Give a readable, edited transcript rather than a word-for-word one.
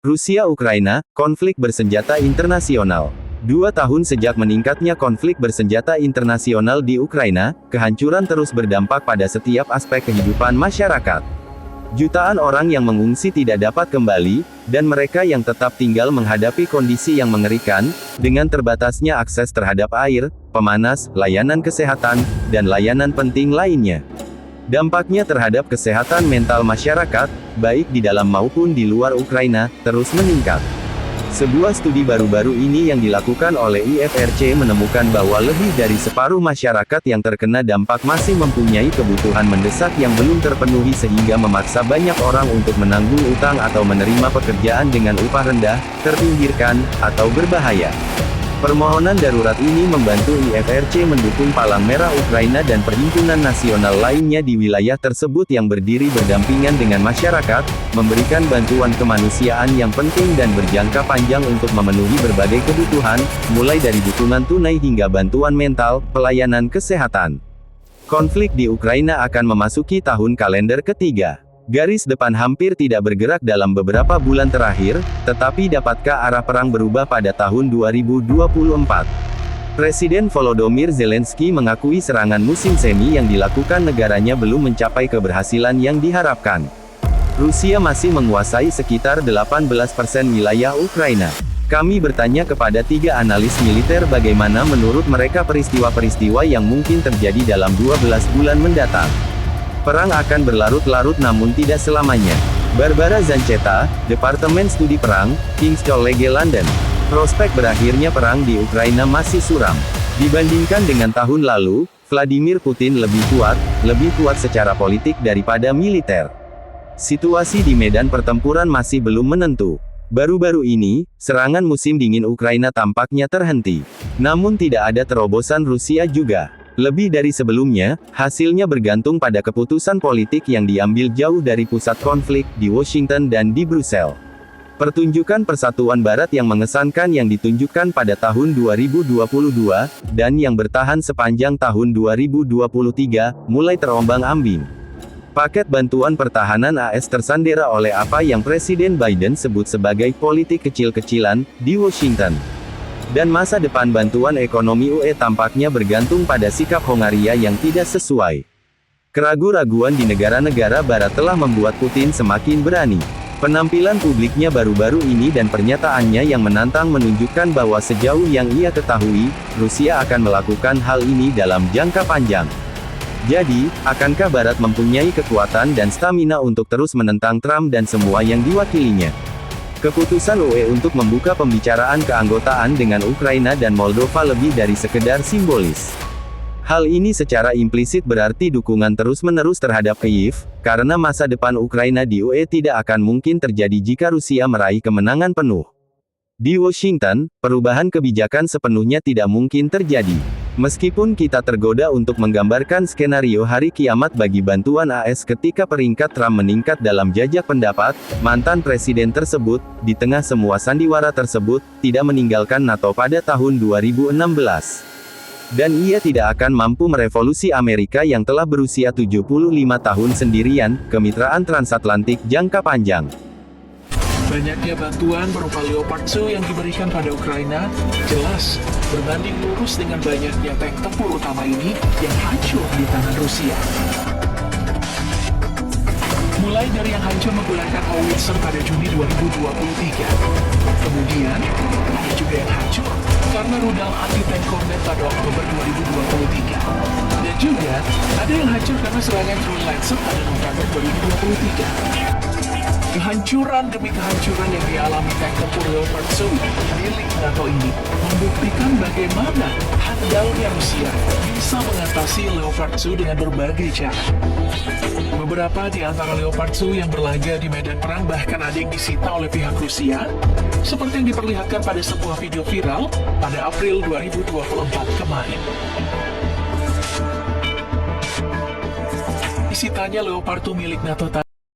Rusia-Ukraina, konflik bersenjata internasional. 2 tahun sejak meningkatnya konflik bersenjata internasional di Ukraina, kehancuran terus berdampak pada setiap aspek kehidupan masyarakat. Jutaan orang yang mengungsi tidak dapat kembali, dan mereka yang tetap tinggal menghadapi kondisi yang mengerikan, dengan terbatasnya akses terhadap air, pemanas, layanan kesehatan, dan layanan penting lainnya. Dampaknya terhadap kesehatan mental masyarakat, baik di dalam maupun di luar Ukraina, terus meningkat. Sebuah studi baru-baru ini yang dilakukan oleh IFRC menemukan bahwa lebih dari separuh masyarakat yang terkena dampak masih mempunyai kebutuhan mendesak yang belum terpenuhi sehingga memaksa banyak orang untuk menanggung utang atau menerima pekerjaan dengan upah rendah, terpinggirkan, atau berbahaya. Permohonan darurat ini membantu IFRC mendukung Palang Merah Ukraina dan perhimpunan nasional lainnya di wilayah tersebut yang berdiri berdampingan dengan masyarakat, memberikan bantuan kemanusiaan yang penting dan berjangka panjang untuk memenuhi berbagai kebutuhan, mulai dari dukungan tunai hingga bantuan mental, pelayanan kesehatan. Konflik di Ukraina akan memasuki tahun kalender ketiga. Garis depan hampir tidak bergerak dalam beberapa bulan terakhir, tetapi dapatkah arah perang berubah pada tahun 2024? Presiden Volodymyr Zelensky mengakui serangan musim semi yang dilakukan negaranya belum mencapai keberhasilan yang diharapkan. Rusia masih menguasai sekitar 18% wilayah Ukraina. Kami bertanya kepada 3 analis militer bagaimana menurut mereka peristiwa-peristiwa yang mungkin terjadi dalam 12 bulan mendatang. Perang akan berlarut-larut namun tidak selamanya. Barbara Zanchetta, Departemen Studi Perang, King's College London. Prospek berakhirnya perang di Ukraina masih suram. Dibandingkan dengan tahun lalu, Vladimir Putin lebih kuat secara politik daripada militer. Situasi di medan pertempuran masih belum menentu. Baru-baru ini, serangan musim dingin Ukraina tampaknya terhenti. Namun tidak ada terobosan Rusia juga. Lebih dari sebelumnya, hasilnya bergantung pada keputusan politik yang diambil jauh dari pusat konflik, di Washington dan di Brussels. Pertunjukan Persatuan Barat yang mengesankan yang ditunjukkan pada tahun 2022, dan yang bertahan sepanjang tahun 2023, mulai terombang-ambing. Paket bantuan pertahanan AS tersandera oleh apa yang Presiden Biden sebut sebagai politik kecil-kecilan, di Washington. Dan masa depan bantuan ekonomi UE tampaknya bergantung pada sikap Hongaria yang tidak sesuai. Keraguan-raguan di negara-negara barat telah membuat Putin semakin berani. Penampilan publiknya baru-baru ini dan pernyataannya yang menantang menunjukkan bahwa sejauh yang ia ketahui, Rusia akan melakukan hal ini dalam jangka panjang. Jadi, akankah Barat mempunyai kekuatan dan stamina untuk terus menentang Trump dan semua yang diwakilinya? Keputusan UE untuk membuka pembicaraan keanggotaan dengan Ukraina dan Moldova lebih dari sekedar simbolis. Hal ini secara implisit berarti dukungan terus-menerus terhadap Kyiv, karena masa depan Ukraina di UE tidak akan mungkin terjadi jika Rusia meraih kemenangan penuh. Di Washington, perubahan kebijakan sepenuhnya tidak mungkin terjadi. Meskipun kita tergoda untuk menggambarkan skenario hari kiamat bagi bantuan AS ketika peringkat Trump meningkat dalam jajak pendapat, mantan presiden tersebut, di tengah semua sandiwara tersebut, tidak meninggalkan NATO pada tahun 2016. Dan ia tidak akan mampu merevolusi Amerika yang telah berusia 75 tahun sendirian, kemitraan transatlantik jangka panjang. Banyaknya bantuan berupa Leopard 2 yang diberikan pada Ukraina, jelas berbanding lurus dengan banyaknya tank tempur utama ini yang hancur di tangan Rusia. Mulai dari yang hancur menggunakan howitzer pada Juni 2023. Kemudian, ada juga yang hancur karena rudal anti-tank Cornet pada Oktober 2023. Dan juga, ada yang hancur karena serangan Drone Lancer pada November 2023. Kehancuran demi kehancuran yang dialami tank tempur Leopard 2 milik NATO ini membuktikan bagaimana handalnya Rusia bisa mengatasi Leopard 2 dengan berbagai cara. Beberapa di antara Leopard 2 yang berlaga di medan perang bahkan ada yang disita oleh pihak Rusia, seperti yang diperlihatkan pada sebuah video viral pada April 2024 kemarin. Disitanya Leopard 2 milik NATO